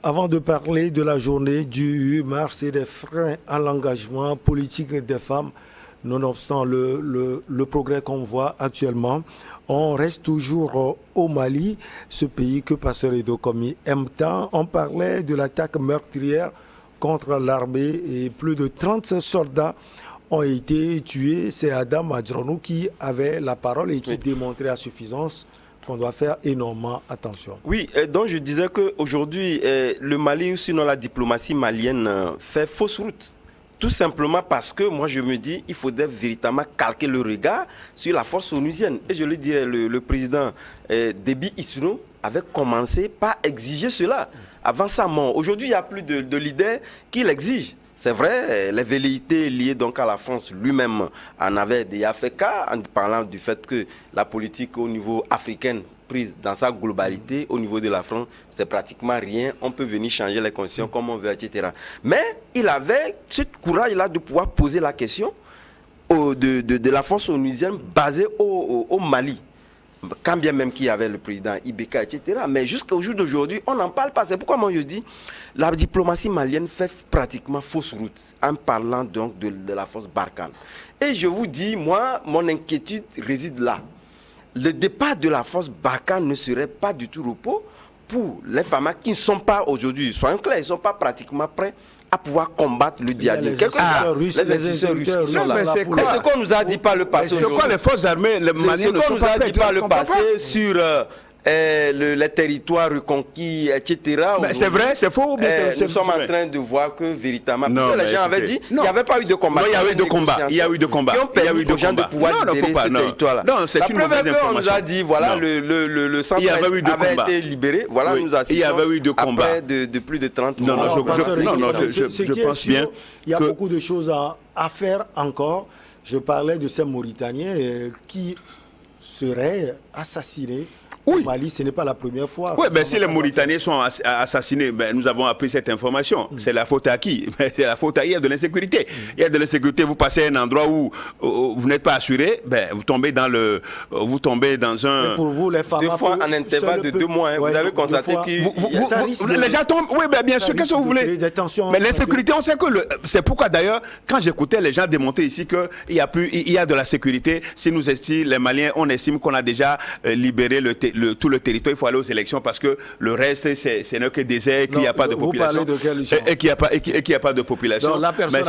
Avant de parler de la journée du 8 mars et des freins à l'engagement politique des femmes, nonobstant le progrès qu'on voit actuellement, on reste toujours au Mali, ce pays que Pasteur Edo Komi aime tant. On parlait de l'attaque meurtrière contre l'armée et plus de 30 soldats ont été tués. C'est Adam Adjronou qui avait la parole et qui démontrait à suffisance qu'on doit faire énormément attention. Oui, donc je disais qu'aujourd'hui, le Mali, ou sinon la diplomatie malienne, fait fausse route. Tout simplement parce que moi je me dis il faudrait véritablement calquer le regard sur la force onusienne. Et je le dirais, le président Déby Itno avait commencé par exiger cela avant sa mort. Aujourd'hui, il n'y a plus de leader qui l'exige. C'est vrai, les velléités liées donc à la France lui-même en avait déjà fait cas en parlant du fait que la politique au niveau africain prise dans sa globalité au niveau de la France, c'est pratiquement rien. On peut venir changer les conditions comme on veut, etc. Mais il avait ce courage-là de pouvoir poser la question de la force onusienne basée au Mali. Quand bien même qu'il y avait le président Ibeka, etc. Mais jusqu'au jour d'aujourd'hui, on n'en parle pas. C'est pourquoi moi je dis, la diplomatie malienne fait pratiquement fausse route en parlant donc de la force Barkhane. Et je vous dis, moi, mon inquiétude réside là. Le départ de la force Barkhane ne serait pas du tout repos pour les femmes qui ne sont pas aujourd'hui, soyons clairs, ils ne sont pas pratiquement prêts à pouvoir combattre le djihadisme. Les institutions russes qui sont là. C'est ce qu'on nous a dit par le passé. C'est quoi les forces armées maliennes? Ce qu'on nous a dit par le passé sur les territoires reconquis, etc. C'est vrai, c'est faux ou bien nous sommes en train de voir que véritablement, non, les gens avaient dit qu'il n'y avait pas eu de combat. Non, il y a eu de combat. Il y a eu de combat. Qui ont permis aux gens de pouvoir libérer ce territoire-là. Non, c'est une mauvaise information. On nous a dit, voilà, le centre avait été libéré. Voilà, nous assistons. Il y avait eu de combat. Après de plus de 30 mois. Non, je pense bien. Il y a beaucoup de choses à faire encore. Je parlais de ces Mauritaniens qui seraient assassinés. Au Mali, ce n'est pas la première fois. Oui, mais si les Mauritaniens sont assassinés, nous avons appris cette information. C'est la faute à qui? C'est la faute à il y a de l'insécurité. Il y a de l'insécurité, vous passez à un endroit où vous n'êtes pas assuré, vous tombez dans un... Mais pour vous, les femmes... Deux fois en intervalle de 2 mois, vous avez constaté que... Les gens tombent... Oui, bien sûr, qu'est-ce que vous voulez? Mais l'insécurité, on sait que... C'est pourquoi d'ailleurs, quand j'écoutais les gens démonter ici qu'il y a de la sécurité, si nous estimons, les Maliens, on estime qu'on a déjà libéré tout le territoire, il faut aller aux élections parce que le reste, ce n'est que désert, qu'il n'y a pas de population. Et qu'il n'y a pas de population. Donc, la personne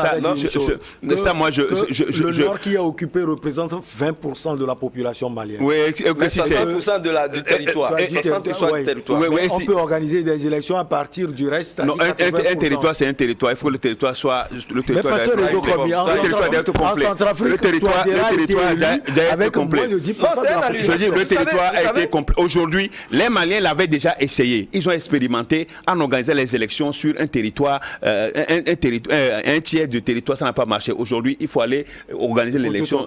le nord qui est occupé représente 20% de la population malienne. Oui, 60% du territoire. On peut organiser des élections à partir du reste. Non, un territoire, c'est un territoire. Il faut que le territoire soit... Le territoire doit être complet. Le territoire doit être complet. Je dis, le territoire a été complet. Aujourd'hui, les Maliens l'avaient déjà essayé. Ils ont expérimenté en organisant les élections sur un territoire, un tiers du territoire, ça n'a pas marché. Aujourd'hui, il faut aller organiser l'élection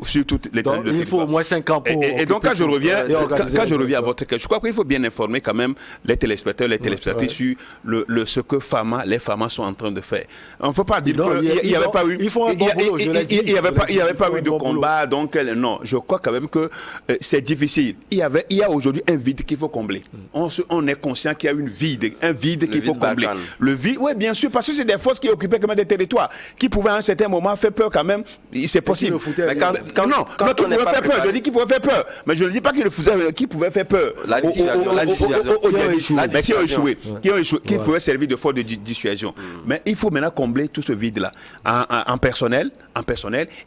sur toute l'étendue du territoire. Il faut au moins 5 ans pour... Et donc, quand je reviens à votre question, je crois qu'il faut bien informer quand même les téléspectateurs, les téléspectatrices sur ce que les FAMA sont en train de faire. On ne faut pas dire qu'il n'y avait pas eu... Il n'y avait pas eu de combat. Donc, non, je crois quand même que c'est difficile. Il y a aujourd'hui un vide qu'il faut combler. On est conscient qu'il y a un vide qu'il faut combler. Le vide, oui, bien sûr, parce que c'est des forces qui occupaient quand même des territoires, qui pouvaient à un certain moment faire peur quand même. C'est possible. Mais quand qui pouvaient faire peur, je dis qu'ils pouvaient faire peur. Mais je ne dis pas qu'ils le faisaient, qui pouvaient faire peur. Qui ont échoué, qui pouvaient servir de force de dissuasion. Mais il faut maintenant combler tout ce vide-là en personnel,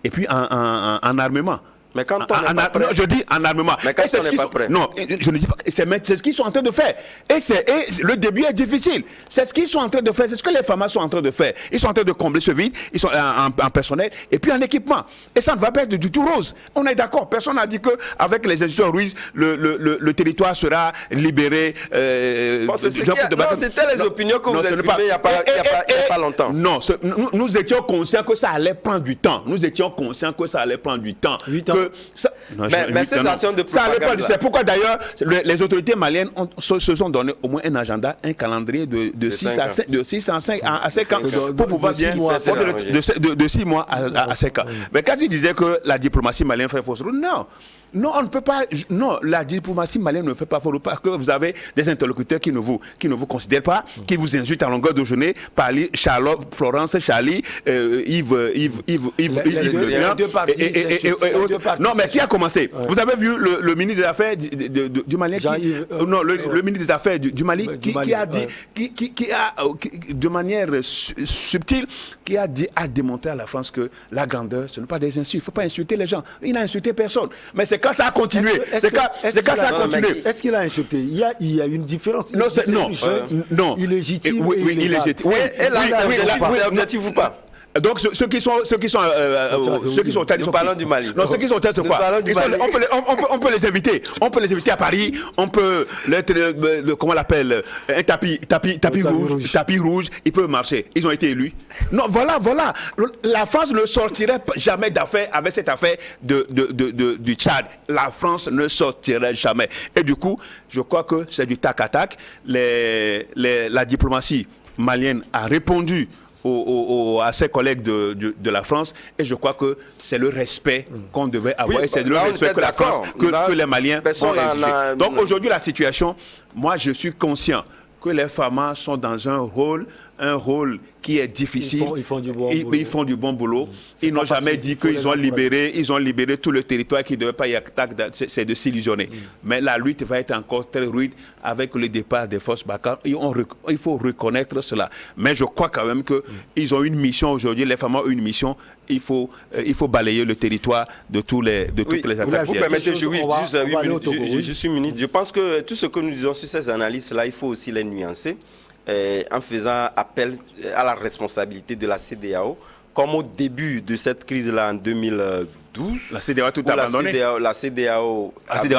et puis en armement. Mais quand on n'est pas prêt... Je dis en armement. Mais quand on n'est pas prêt... Non, je ne dis pas... C'est ce qu'ils sont en train de faire. Et le début est difficile. C'est ce qu'ils sont en train de faire. C'est ce que les femmes sont en train de faire. Ils sont en train de combler ce vide. Ils sont en personnel et puis en équipement. Et ça ne va pas être du tout rose. On est d'accord. Personne n'a dit qu'avec les institutions russes, le territoire sera libéré. C'était les opinions que vous exprimez il n'y a pas longtemps. Non, nous étions conscients que ça allait prendre du temps. 8 ans. Mais ces actions de propagande... C'est pourquoi d'ailleurs les autorités maliennes se sont donné au moins un agenda, un calendrier de 6 à 5 ans pour pouvoir bien... De 6 mois à 5 ans. Mais quand il disait que la diplomatie malienne fait fausse route, non, on ne peut pas. Non, la diplomatie malienne ne fait pas fausse route parce que vous avez des interlocuteurs qui ne vous considèrent pas, qui vous insultent à longueur de journée. Parler Charlotte, Florence, Charlie, Yves Le Bien. Non, mais qui a commencé? Vous avez vu le ministre des Affaires du Mali, le ministre des Affaires du Mali qui a dit, qui a de manière subtile, qui a démontré à la France que la grandeur, ce n'est pas des insultes. Il ne faut pas insulter les gens. Il n'a insulté personne. Mais c'est quand ça a continué. C'est quand ça a continué. Est-ce qu'il a insulté? Il y a une différence. Non. Illégitime. Oui, illégitime. Et là, c'est objectif ou pas? Donc ceux qui sont nous parlons du Mali. Non, ceux qui sont c'est quoi? On peut les inviter. On peut les inviter à Paris. On peut comment on l'appelle, un tapis rouge. Ils peuvent marcher. Ils ont été élus. Non, voilà. La France ne sortirait jamais d'affaire avec cette affaire du Tchad. La France ne sortirait jamais. Et du coup, je crois que c'est du tac à tac. La diplomatie malienne a répondu à ses collègues de la France, et je crois que c'est le respect qu'on devait avoir, et c'est le respect que la France, que les Maliens ont exigé. Donc aujourd'hui, la situation, moi je suis conscient que les FAMA sont dans un rôle qui est difficile. Ils font du bon boulot. Ils font du bon boulot. Ils n'ont jamais dit qu'ils ont libéré tout le territoire, qui ne devait pas y attaquer, c'est de s'illusionner. Mais la lutte va être encore très rude avec le départ des forces Barkhane. Il faut reconnaître cela. Mais je crois quand même qu'ils ont une mission aujourd'hui, les femmes ont une mission. Il faut balayer le territoire de toutes les attaques. Vous permettez, juste une minute. Je pense que tout ce que nous disons sur ces analyses-là, il faut aussi les nuancer. En faisant appel à la responsabilité de la CEDEAO, comme au début de cette crise-là en 2012. La CEDEAO a tout abandonné. La CEDEAO avait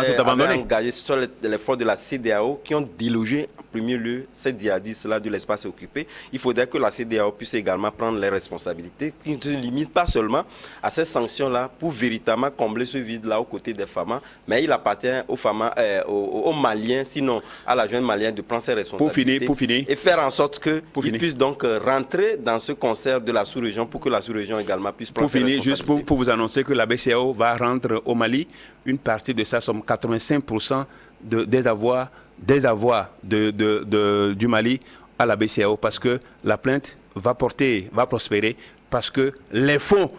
engagé sur l'effort de la CEDEAO qui ont délogé en premier lieu ces djihadistes-là de l'espace occupé. Il faudrait que la CEDEAO puisse également prendre les responsabilités, qui ne se limitent pas seulement à ces sanctions-là pour véritablement combler ce vide-là aux côtés des FAMA, mais il appartient aux Maliens, sinon à la jeune malienne, de prendre ses responsabilités pour finir. Et faire en sorte qu'ils puissent donc rentrer dans ce concert de la sous-région pour que la sous-région également puisse prendre ses responsabilités. Juste pour vous annoncer que la BCAO va rendre au Mali une partie de sa somme, 85% des avoirs du Mali à la BCAO, parce que la plainte va prospérer, parce que les fonds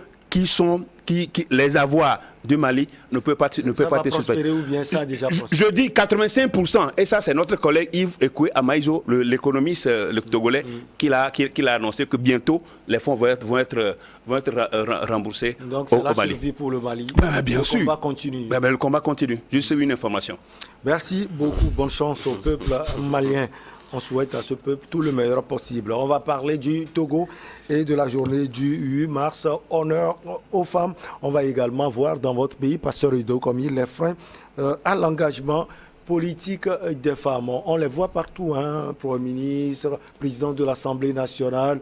les avoirs du Mali ne peut pas être prospérer ou bien ça a déjà prospéré. Je dis 85%, et ça c'est notre collègue Yves Ekwe Amaïzo, l'économiste le Togolais, qui l'a annoncé que bientôt les fonds vont être remboursés au Mali. Donc c'est la survie pour le Mali. Bien sûr. Le combat continue. Le combat continue. Juste une information. Merci beaucoup. Bonne chance au peuple malien. On souhaite à ce peuple tout le meilleur possible. On va parler du Togo et de la journée du 8 mars. Honneur aux femmes. On va également voir dans votre pays, Pasteur Udo, comme il les freins à l'engagement politique des femmes. On les voit partout, Premier ministre, président de l'Assemblée nationale.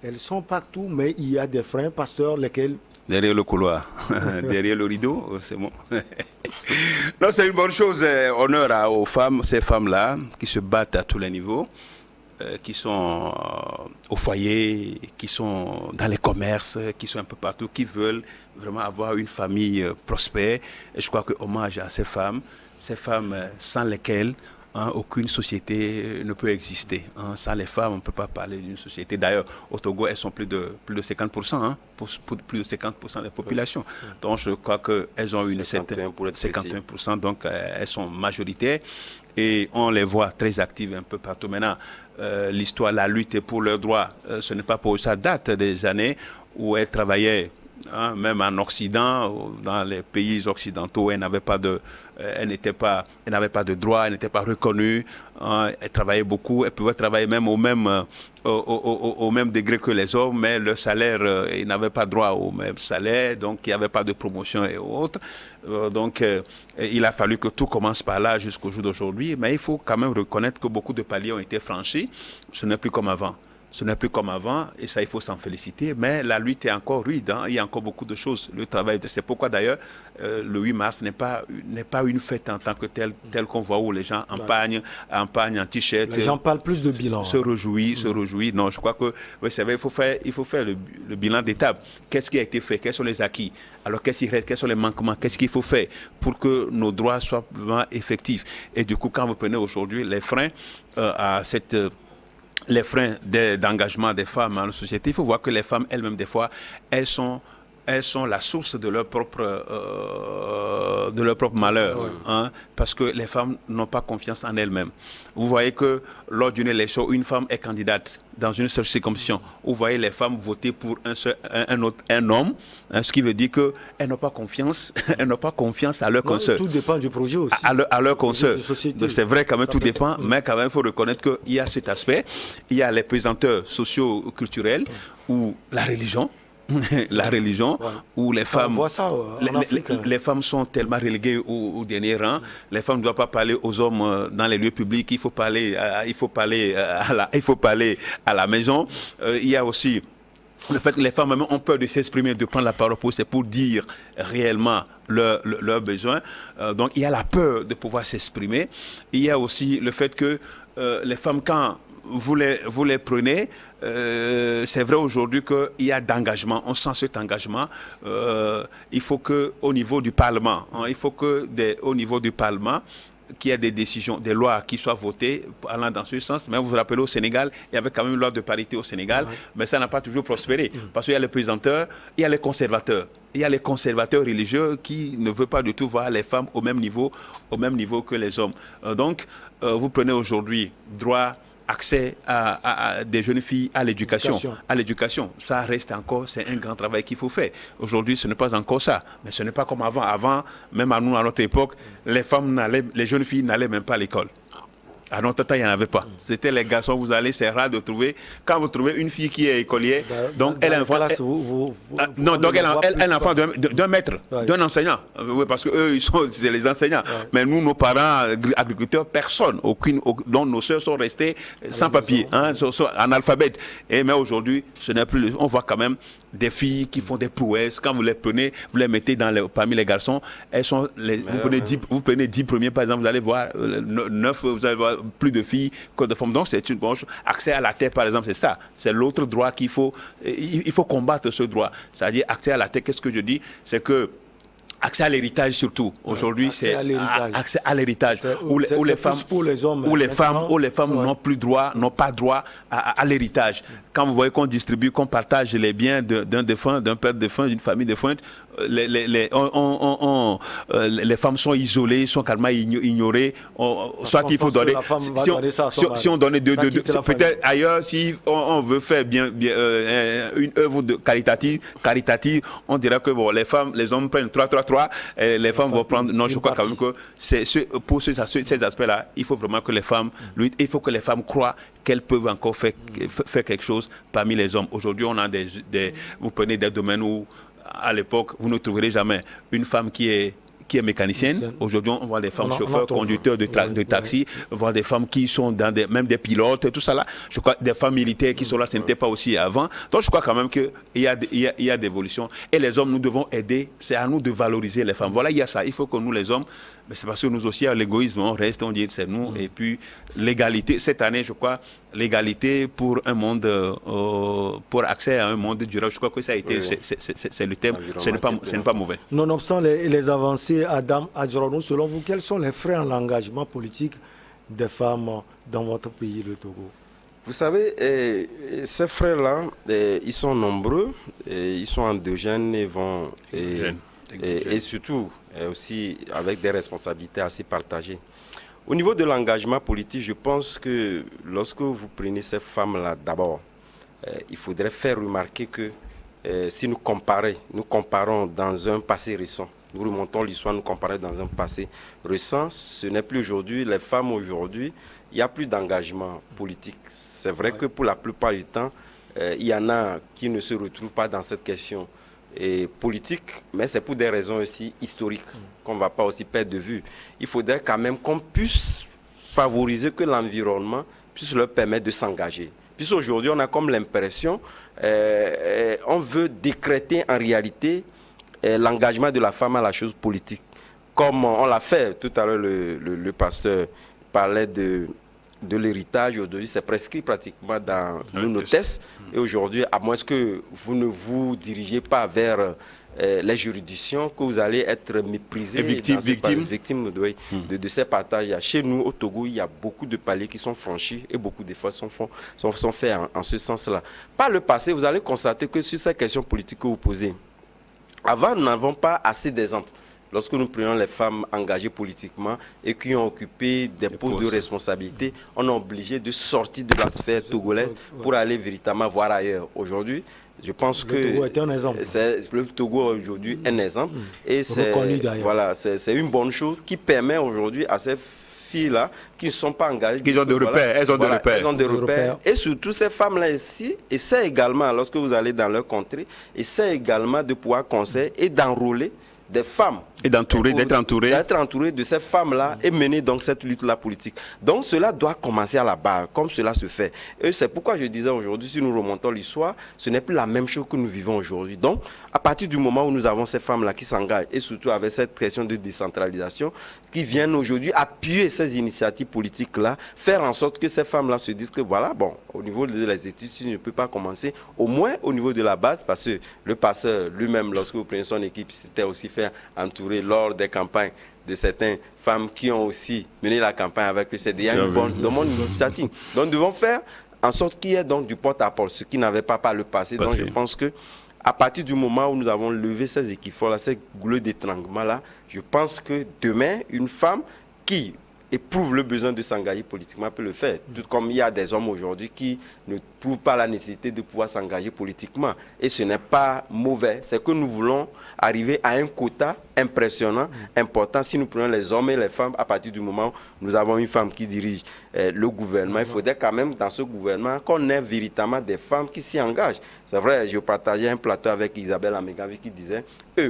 Elles sont partout, mais il y a des freins, Pasteur, lesquels... Derrière le couloir, derrière le rideau, c'est bon. Non, c'est une bonne chose. Honneur aux femmes, ces femmes-là, qui se battent à tous les niveaux, qui sont au foyer, qui sont dans les commerces, qui sont un peu partout, qui veulent vraiment avoir une famille prospère. Et je crois que hommage à ces femmes sans lesquelles aucune société ne peut exister. Sans les femmes, on ne peut pas parler d'une société. D'ailleurs, au Togo, elles sont plus de 50%, plus de 50% de la population. Donc, je crois qu'elles ont une certaine 51%, donc elles sont majoritaires et on les voit très actives un peu partout. Maintenant, l'histoire, la lutte pour leurs droits, ce n'est pas pour ça, date des années où elles travaillaient. Même en Occident, dans les pays occidentaux, elle n'avait pas de droit, elle n'était pas reconnue. Elle travaillait beaucoup, elle pouvait travailler même au même degré que les hommes, mais le salaire, ils n'avaient pas droit au même salaire, donc il n'y avait pas de promotion et autres. Donc il a fallu que tout commence par là jusqu'au jour d'aujourd'hui, mais il faut quand même reconnaître que beaucoup de paliers ont été franchis. Ce n'est plus comme avant. Ce n'est plus comme avant, et ça, il faut s'en féliciter, mais la lutte est encore rude, hein. Il y a encore beaucoup de choses. Le travail, c'est pourquoi d'ailleurs, le 8 mars n'est pas une fête en tant que telle qu'on voit où les gens empagnent en t-shirt. Les gens parlent plus de bilan. Se réjouit. Non, je crois que, oui, c'est vrai, il faut faire le bilan d'étape. Qu'est-ce qui a été fait? Quels sont les acquis? Alors, qu'est-ce qui reste? Quels sont les manquements? Qu'est-ce qu'il faut faire pour que nos droits soient vraiment effectifs? Et du coup, quand vous prenez aujourd'hui les freins les freins d'engagement des femmes dans la société, il faut voir que les femmes elles-mêmes, des fois, elles sont la source de leur propre malheur, hein, parce que les femmes n'ont pas confiance en elles-mêmes. Vous voyez que lors d'une élection, une femme est candidate dans une seule circonscription. Vous voyez les femmes voter pour un homme, hein, ce qui veut dire qu'elles n'ont pas confiance, à leur consoeur. Tout dépend du projet aussi. À leur consoeur. C'est vrai quand même, tout dépend, mais quand même, il faut reconnaître qu'il y a cet aspect. Il y a les pesanteurs socio-culturels ou la religion. Où les femmes, les femmes sont tellement reléguées au dernier rang. Les femmes ne doivent pas parler aux hommes dans les lieux publics. Il faut parler à la maison. Il y a aussi le fait que les femmes ont peur de s'exprimer, de prendre la parole pour dire réellement leurs besoins. Donc il y a la peur de pouvoir s'exprimer. Il y a aussi le fait que les femmes, quand vous les prenez, c'est vrai aujourd'hui qu'il y a d'engagement, on sent cet engagement. Il faut qu'au niveau du Parlement, au niveau du Parlement, qu'il y ait des décisions, des lois qui soient votées allant dans ce sens. Mais vous vous rappelez, au Sénégal, il y avait quand même une loi de parité au Sénégal, mais ça n'a pas toujours prospéré. Parce qu'il y a les présenteurs, il y a les conservateurs. Il y a les conservateurs religieux qui ne veulent pas du tout voir les femmes au même niveau que les hommes. Donc, vous prenez aujourd'hui droit, accès à des jeunes filles à l'éducation. Ça reste encore, c'est un grand travail qu'il faut faire. Aujourd'hui, ce n'est pas encore ça, mais ce n'est pas comme avant. Avant, même à nous, à notre époque, les jeunes filles n'allaient même pas à l'école. À notre temps, il n'y en avait pas. C'était les garçons, vous allez, c'est rare de trouver. Quand vous trouvez une fille qui est écolière, donc elle a un enfant d'un maître, d'un enseignant. Oui, parce que c'est les enseignants. Mais nous, nos parents, agriculteurs, personne, dont nos sœurs sont restées sans papier, hein, sont analphabètes. Mais aujourd'hui, ce n'est plus. On voit quand même des filles qui font des prouesses. Quand vous les prenez, vous les mettez parmi les garçons, vous prenez 10 premiers, par exemple, vous allez voir 9, vous allez voir plus de filles que de femmes. Donc c'est une bonne chose. Accès à la terre, par exemple, c'est ça. C'est l'autre droit il faut combattre ce droit. C'est-à-dire accès à la terre, qu'est-ce que je dis? C'est que accès à l'héritage surtout. Aujourd'hui, c'est accès à l'héritage. Où les femmes n'ont pas droit à l'héritage. Quand vous voyez qu'on distribue, qu'on partage les biens d'un défunt, d'un père défunt, d'une famille défunte, les femmes sont isolées, sont carrément ignorées. Soit qu'il faut donner. Si on donnait peut-être ailleurs, si on veut faire bien une œuvre caritative, on dirait que bon, les hommes prennent 3, les femmes vont prendre. Non, je crois quand même que pour ces aspects-là, il faut vraiment que les femmes luttent. Il faut que les femmes croient qu'elles peuvent encore faire quelque chose parmi les hommes. Aujourd'hui, on a vous prenez des domaines où, à l'époque, vous ne trouverez jamais une femme qui est mécanicienne. Aujourd'hui, on voit des femmes chauffeurs, conducteurs de taxi, on voit des femmes qui sont même des pilotes, tout ça là. Je crois des femmes militaires qui sont là, ce n'était pas aussi avant. Donc, je crois quand même qu'il y a des évolutions. Et les hommes, nous devons aider. C'est à nous de valoriser les femmes. Voilà, il y a ça. Il faut que nous, les hommes, mais c'est parce que nous aussi, à l'égoïsme, on reste, on dit c'est nous. Et puis, l'égalité, cette année, je crois, l'égalité pour un monde, pour accès à un monde durable, je crois que ça a été, c'est le thème, ce n'est pas mauvais. Nonobstant les avancées, Adam Adjaranou, selon vous, quels sont les freins à l'engagement politique des femmes dans votre pays, le Togo? Vous savez, ces freins-là, ils sont nombreux, ils sont endogènes et surtout aussi avec des responsabilités assez partagées. Au niveau de l'engagement politique, je pense que lorsque vous prenez ces femmes-là d'abord, il faudrait faire remarquer que si nous comparons dans un passé récent, nous remontons l'histoire, nous comparons dans un passé récent, ce n'est plus aujourd'hui, les femmes aujourd'hui, il n'y a plus d'engagement politique. C'est vrai que pour la plupart du temps, il y en a qui ne se retrouvent pas dans cette question politique, mais c'est pour des raisons aussi historiques qu'on ne va pas aussi perdre de vue. Il faudrait quand même qu'on puisse favoriser que l'environnement puisse leur permettre de s'engager. Puisqu'aujourd'hui, on a comme l'impression, on veut décréter en réalité l'engagement de la femme à la chose politique. Comme on l'a fait tout à l'heure, le pasteur parlait de l'héritage. Aujourd'hui, c'est prescrit pratiquement dans nos tests. Et aujourd'hui, à moins que vous ne vous dirigez pas vers les juridictions, que vous allez être méprisé. Victime de ces partages. Chez nous, au Togo, il y a beaucoup de paliers qui sont franchis et beaucoup d'efforts sont faits en ce sens-là. Par le passé, vous allez constater que sur ces questions politiques que vous posez, avant, nous n'avons pas assez d'exemples. Lorsque nous prenons les femmes engagées politiquement et qui ont occupé des postes de responsabilité, on est obligé de sortir de la sphère togolaise pour aller véritablement voir ailleurs. Aujourd'hui, je pense que le Togo aujourd'hui est un exemple. Et c'est une bonne chose qui permet aujourd'hui à ces filles-là qui ne sont pas engagées. Elles ont des repères. Elles ont des repères. Et surtout, ces femmes-là ici essaient également, lorsque vous allez dans leur contrée, essaient également de pouvoir conseiller et d'enrôler des femmes. Et d'être entouré de ces femmes-là et mener donc cette lutte-là politique. Donc cela doit commencer à la base, comme cela se fait. Et c'est pourquoi je disais aujourd'hui, si nous remontons l'histoire, ce n'est plus la même chose que nous vivons aujourd'hui. Donc, à partir du moment où nous avons ces femmes-là qui s'engagent, et surtout avec cette question de décentralisation, qui viennent aujourd'hui appuyer ces initiatives politiques-là, faire en sorte que ces femmes-là se disent que voilà, bon, au niveau des études, si je ne peux pas commencer, au moins au niveau de la base, parce que le passeur lui-même, lorsque vous prenez son équipe, s'était aussi fait entourer lors des campagnes de certaines femmes qui ont aussi mené la campagne avec le CDA, une bonne initiative. Donc nous devons faire en sorte qu'il y ait donc du porte-à-porte, ce qui n'avait pas par le passé. Donc je pense que à partir du moment où nous avons levé ces équipements-là, ces goulets d'étranglement-là, je pense que demain, une femme qui éprouve le besoin de s'engager politiquement peut le faire. Tout comme il y a des hommes aujourd'hui qui ne prouvent pas la nécessité de pouvoir s'engager politiquement. Et ce n'est pas mauvais. C'est que nous voulons arriver à un quota impressionnant, important. Si nous prenons les hommes et les femmes, à partir du moment où nous avons une femme qui dirige le gouvernement, il faudrait quand même dans ce gouvernement qu'on ait véritablement des femmes qui s'y engagent. C'est vrai, je partageais un plateau avec Isabelle Amégavi qui disait,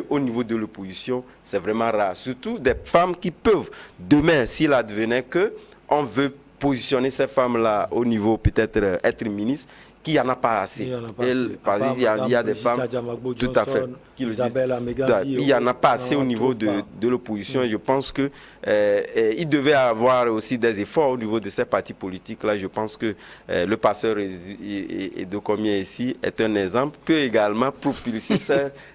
au niveau de l'opposition, c'est vraiment rare. Surtout des femmes qui peuvent, demain, s'il advenait qu'on veut positionner ces femmes-là au niveau peut-être être ministre, qu'il n'y en a pas assez. Il y a des femmes, tout à fait, qui le disent. Il n'y en a pas assez au niveau de l'opposition. Je pense que il devait y avoir aussi des efforts au niveau de ces partis politiques-là. Je pense que le passeur de combien ici est un exemple, peut également propulser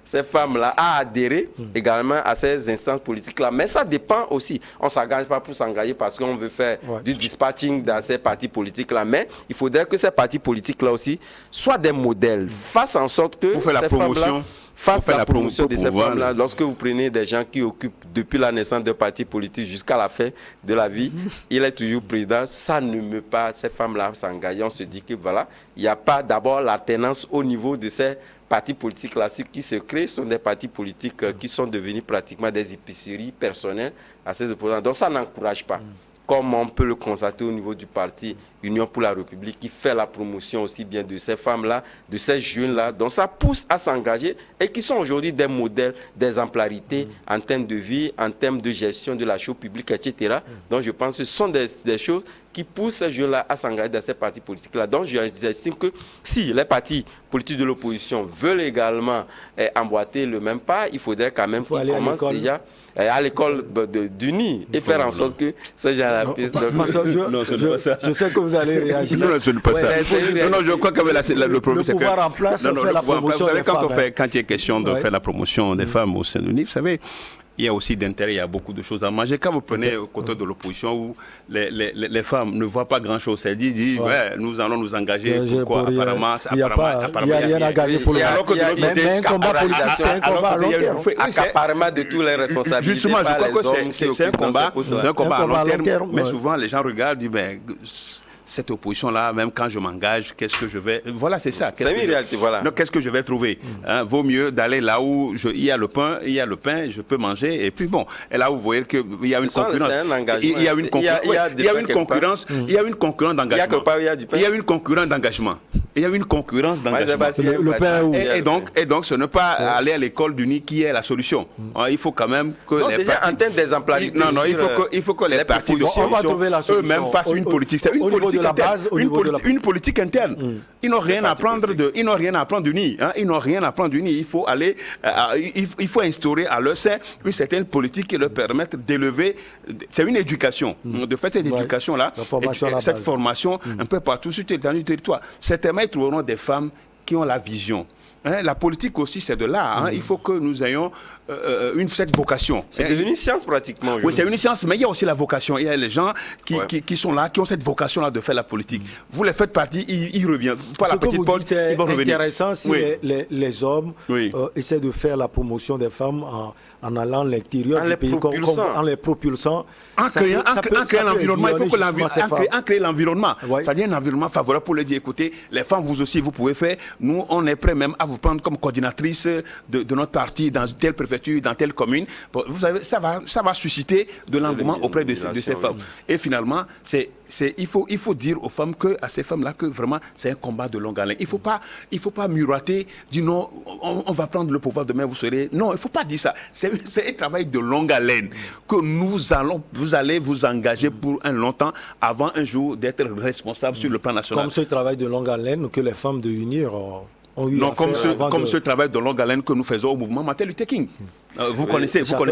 ces femmes-là à adhérer également à ces instances politiques-là. Mais ça dépend aussi. On ne s'engage pas pour s'engager parce qu'on veut faire du dispatching dans ces partis politiques-là. Mais il faudrait que ces partis politiques-là aussi soient des modèles. Fassent en sorte que ces femmes-là fassent la promotion de ces femmes-là. Lorsque vous prenez des gens qui occupent depuis la naissance d'un parti politique jusqu'à la fin de la vie, il est toujours président, ça ne meut pas ces femmes-là s'engager. On se dit que voilà, il n'y a pas d'abord l'alternance au niveau de ces partis politiques classiques qui se créent, sont des partis politiques qui sont devenus pratiquement des épiceries personnelles à ces opposants. Donc ça n'encourage pas. Comme on peut le constater au niveau du parti Union pour la République, qui fait la promotion aussi bien de ces femmes-là, de ces jeunes-là. Donc ça pousse à s'engager et qui sont aujourd'hui des modèles d'exemplarité en termes de vie, en termes de gestion de la chose publique, etc. Donc je pense que ce sont des choses qui poussent ces jeunes-là à s'engager dans ces partis politiques-là. Donc j'estime que si les partis politiques de l'opposition veulent également emboîter le même pas, il faudrait quand même qu'ils commencent déjà à l'école d'Uni et faire en sorte que ce genre-là puisse... Je sais que vous allez réagir. Non, ce n'est pas ça. Non, je crois que le problème, c'est que... Le pouvoir en place, fait la promotion des femmes. Quand il est question de faire la promotion des femmes au sein de l'UNI, vous savez, il y a aussi d'intérêt, il y a beaucoup de choses à manger. Quand vous prenez au côté de l'opposition où les femmes ne voient pas grand-chose, elles disent nous allons nous engager. Pourquoi apparemment, il n'y a rien à gagner pour le moment. Mais un combat politique, c'est un combat à long terme. Accaparement de tous les responsabilités. Justement, je crois que c'est un combat à long terme. Mais souvent, les gens regardent et disent cette opposition-là, même quand je m'engage, qu'est-ce que je vais... Voilà, c'est ça. C'est une réalité, voilà. Donc, qu'est-ce que je vais trouver vaut mieux d'aller là où il y a le pain, je peux manger. Et puis, bon, et là où vous voyez qu'il y a une concurrence. Il y a une concurrence d'engagement. Il y a une concurrence d'engagement. il y a une concurrence d'engagement. Et donc, ce n'est pas aller à l'école d'Uni qui est la solution. Il faut quand même que les déjà partis... en termes d'exemplarité. Non, il faut que les partis eux-mêmes fassent une politique. C'est une politique interne. Ils n'ont rien à apprendre d'Uni. Ils n'ont rien à apprendre d'Uni. Il faut aller, il faut instaurer à leur sein une certaine politique qui leur permette d'élever. C'est une éducation. De faire cette éducation-là, cette formation un peu partout sur le territoire. Certainement, ils trouveront des femmes qui ont la vision. La politique aussi, c'est de là. Il faut que nous ayons cette vocation. C'est devenu une science pratiquement. Oui, c'est une science, mais il y a aussi la vocation. Il y a les gens qui sont là, qui ont cette vocation-là de faire la politique. Vous les faites partie, ils reviennent. Pas la petite Paul, ils vont revenir. C'est intéressant si les hommes essaient de faire la promotion des femmes en allant à l'intérieur du pays, en les propulsant. En créant l'environnement, il faut que créer l'environnement. C'est-à-dire un environnement favorable pour leur dire, écoutez, les femmes, vous aussi, vous pouvez faire. Nous, on est prêts même à vous prendre comme coordinatrice de notre parti dans telle préfecture, dans telle commune. Vous savez, ça va susciter de l'engouement auprès de ces femmes. Et finalement, il faut dire aux femmes, à ces femmes-là, que vraiment, c'est un combat de longue haleine. Il faut pas miroiter, dire non, on va prendre le pouvoir demain, vous serez... Non, il ne faut pas dire ça. C'est un travail de longue haleine que vous allez vous engager pour un long temps avant un jour d'être responsable sur le plan national. Comme ce travail de longue haleine que les femmes de UNIR ont eu. Non, comme ce travail de longue haleine que nous faisons au mouvement Martin Luther King. Vous connaissez, je crois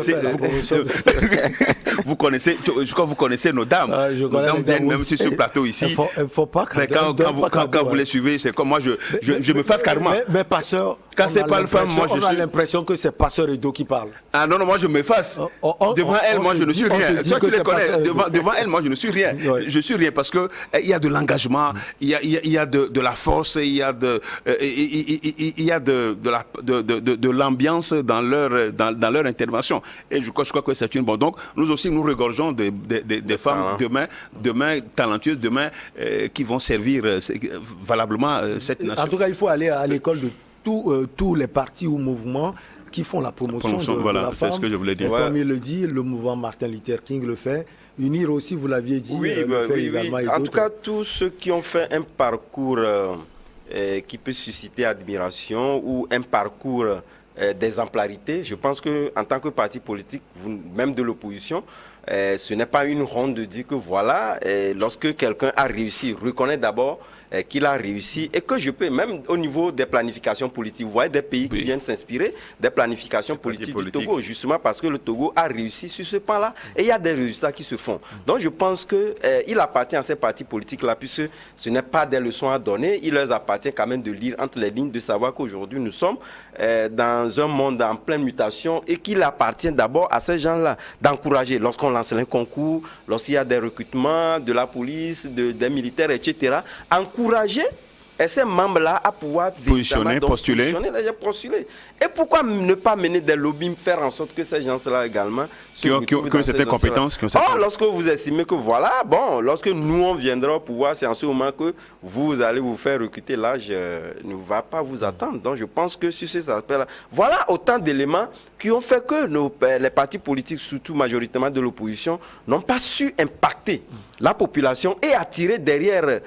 que vous connaissez nos dames. Nos dames viennent même sur ce plateau ici. Il faut pas quand vous les suivez, c'est comme moi, je me fasse carrément. Mais pasteur, quand c'est pas le femme, moi on a l'impression que c'est pasteur Edo qui parle. Ah non, moi je m'efface. Devant elle, moi je ne suis rien. Toi tu les connais. Devant elle, moi je ne suis rien. Je suis rien parce que il y a de l'engagement, il y a de la force, il y a de l'ambiance dans leur intervention. Et je crois que c'est une bonne. Donc, nous aussi, nous regorgeons des femmes demain talentueuses, demain qui vont servir valablement cette nation. En tout cas, il faut aller à l'école de tous les partis ou mouvements qui font la promotion de la femme. C'est ce que je voulais dire. Comme il le dit, le mouvement Martin Luther King le fait. UNIR aussi, vous l'aviez dit. Oui. En tout cas, tous ceux qui ont fait un parcours qui peut susciter admiration ou un parcours d'exemplarité. Je pense qu'en tant que parti politique, même de l'opposition, ce n'est pas une ronde de dire que voilà, lorsque quelqu'un a réussi, reconnaît d'abord qu'il a réussi et que je peux, même au niveau des planifications politiques, vous voyez des pays qui viennent s'inspirer des planifications politiques du Togo, justement parce que le Togo a réussi sur ce plan-là et il y a des résultats qui se font. Donc je pense qu'il appartient à ces partis politiques-là, puisque ce n'est pas des leçons à donner, il leur appartient quand même de lire entre les lignes, de savoir qu'aujourd'hui nous sommes dans un monde en pleine mutation et qu'il appartient d'abord à ces gens-là d'encourager, lorsqu'on lance un concours, lorsqu'il y a des recrutements de la police, des militaires, etc., encourager ces membres-là à pouvoir postuler. Et pourquoi ne pas mener des lobbies, faire en sorte que ces gens-là également qui ont cette compétence. Lorsque vous estimez que voilà, bon, lorsque nous on viendra au pouvoir, c'est en ce moment que vous allez vous faire recruter, l'âge ne va pas vous attendre. Donc je pense que sur ces aspects-là, voilà autant d'éléments qui ont fait que les partis politiques, surtout majoritairement de l'opposition, n'ont pas su impacter la population et attirer derrière eux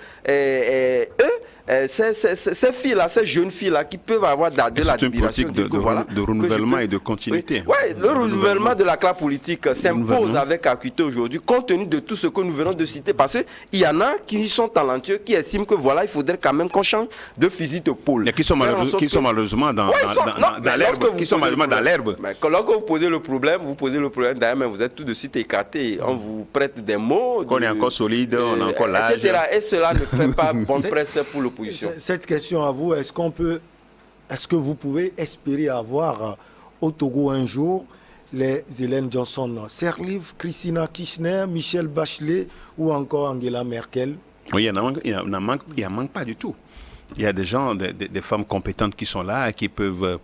ces filles-là, ces jeunes filles-là qui peuvent avoir de l'admiration. C'est une politique de renouvellement et de continuité. Oui, le renouvellement de la classe politique s'impose avec acuité aujourd'hui, compte tenu de tout ce que nous venons de citer, parce qu'il y en a qui sont talentueux, qui estiment que voilà, il faudrait quand même qu'on change de fusil de pôle. Et qui sont malheureusement dans l'herbe. Lorsque vous posez le problème, d'ailleurs, mais vous êtes tout de suite écarté. On vous prête des mots. On est encore solide, on a encore l'âge. Etc. Et cela ne fait pas bonne presse pour l'opposition. Cette question à vous, est-ce que vous pouvez espérer avoir au Togo un jour les Hélène Johnson Sirleaf, Christina Kirchner, Michelle Bachelet ou encore Angela Merkel? Oui, il n'en manque pas du tout. Il y a des gens, des femmes compétentes qui sont là et qui peuvent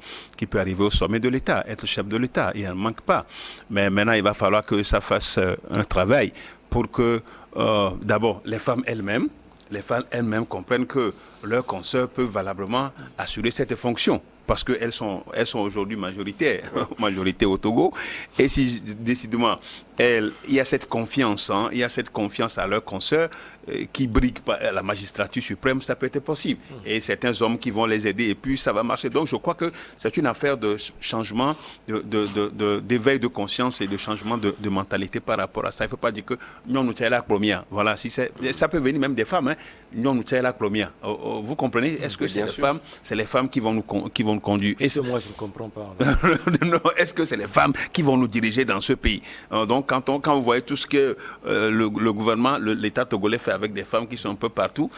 arriver au sommet de l'État, être chef de l'État. Il n'en manque pas. Mais maintenant, il va falloir que ça fasse un travail pour que, d'abord, les femmes elles-mêmes comprennent que leurs consoeurs peuvent valablement assurer cette fonction. parce qu'elles sont aujourd'hui majoritaires, majorité au Togo. Et si décidément, il y a cette confiance, il y a cette confiance à leurs consoeurs qui briguent la magistrature suprême, ça peut être possible. Et certains hommes qui vont les aider et puis ça va marcher. Donc je crois que c'est une affaire de changement, d'éveil de conscience et de changement de mentalité par rapport à ça. Il ne faut pas dire que nous nous la première. Voilà, ça peut venir même des femmes. Nous nous la première. Vous comprenez? Est-ce que c'est les femmes qui vont nous conduire? Moi je ne comprends pas. Non, est-ce que c'est les femmes qui vont nous diriger dans ce pays? Donc quand vous voyez tout ce que le gouvernement, l'État togolais fait avec des femmes qui sont un peu partout,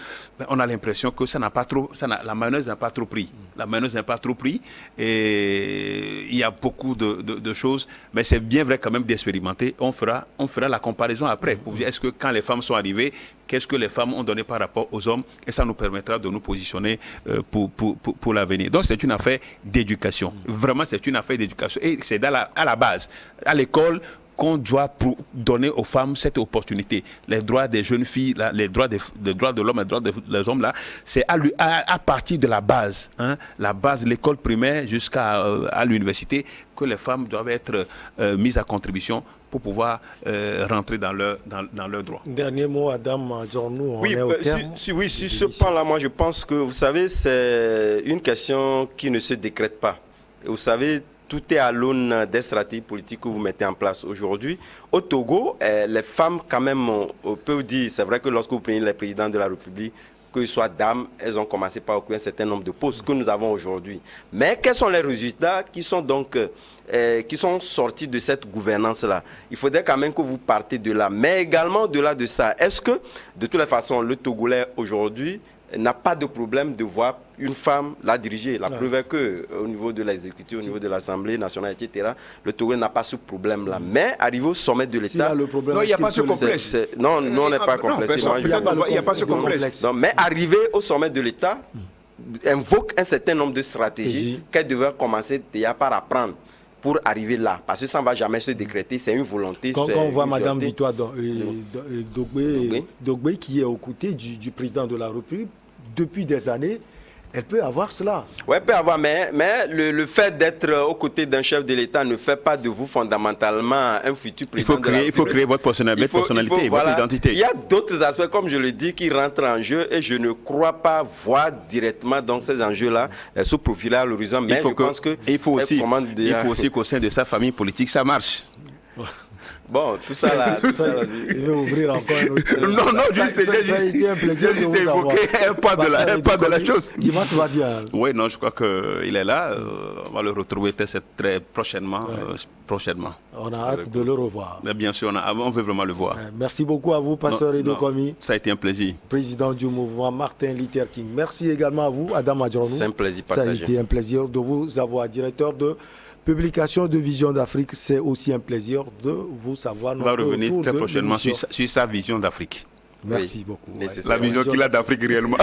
on a l'impression que la mayonnaise n'a pas trop pris. La mayonnaise n'a pas trop pris et il y a beaucoup de choses, mais c'est bien vrai quand même d'expérimenter. On fera la comparaison après pour dire est-ce que quand les femmes sont arrivées, qu'est-ce que les femmes ont donné par rapport aux hommes, et ça nous permettra de nous positionner pour l'avenir. Donc c'est une affaire d'éducation. Vraiment, c'est une affaire d'éducation. Et c'est à la base, à l'école, qu'on doit donner aux femmes cette opportunité. Les droits des jeunes filles, les droits de l'homme, les droits des hommes, là, c'est à partir de la base, l'école primaire jusqu'à l'université, que les femmes doivent être mises à contribution pour pouvoir rentrer dans leurs droits. Dernier mot, Adam Djornou, oui, sur ce point-là, moi je pense que, vous savez, c'est une question qui ne se décrète pas. Et vous savez, tout est à l'aune des stratégies politiques que vous mettez en place aujourd'hui. Au Togo, les femmes, quand même, on peut dire, c'est vrai que lorsque vous prenez les présidents de la République, que soient dames, elles ont commencé par occuper un certain nombre de postes que nous avons aujourd'hui. Mais quels sont les résultats qui sont donc qui sont sortis de cette gouvernance-là? Il faudrait quand même que vous partez de là. Mais également, au-delà de ça, est-ce que, de toutes les façons, le Togolais aujourd'hui n'a pas de problème de voir une femme la diriger? La preuve est qu'au niveau de l'exécutif, au niveau de l'Assemblée nationale, etc., le Togo n'a pas ce problème-là. Mais arrivé au sommet de l'État... Non, il n'y a pas ce complexe. Non, on n'est pas complexe. Il n'y a pas ce complexe. Mais arrivé au sommet de l'État, invoque un certain nombre de stratégies qu'elle devrait commencer déjà par apprendre pour arriver là. Parce que ça ne va jamais se décréter, c'est une volonté. Quand on voit Mme Victoire Dogbe qui est aux côtés du président de la République depuis des années, elle peut avoir cela. Oui, elle peut avoir, mais le fait d'être aux côtés d'un chef de l'État ne fait pas de vous fondamentalement un futur président de la République. Il faut créer votre personnalité, votre identité. Il y a d'autres aspects, comme je le dis, qui rentrent en jeu et je ne crois pas voir directement dans ces enjeux-là se profiler à l'horizon. Mais je pense que il faut aussi qu'au sein de sa famille politique, ça marche. Bon, tout ça là. Il veut ouvrir encore un autre. Non, juste évoquer un pas de la chose. Dimanche va bien. Oui, non, je crois qu'il est là. On va le retrouver très prochainement. On a hâte de le revoir. Bien sûr, on veut vraiment le voir. Merci beaucoup à vous, Pasteur Edo Komi. Ça a été un plaisir. Président du mouvement Martin Luther King. Merci également à vous, Adam Djornou. C'est un plaisir partagé. Ça a été un plaisir de vous avoir, directeur de publication de Vision d'Afrique. C'est aussi un plaisir de vous savoir. On va revenir très prochainement sur sa vision d'Afrique. Merci beaucoup. La vision qu'il a d'Afrique réellement.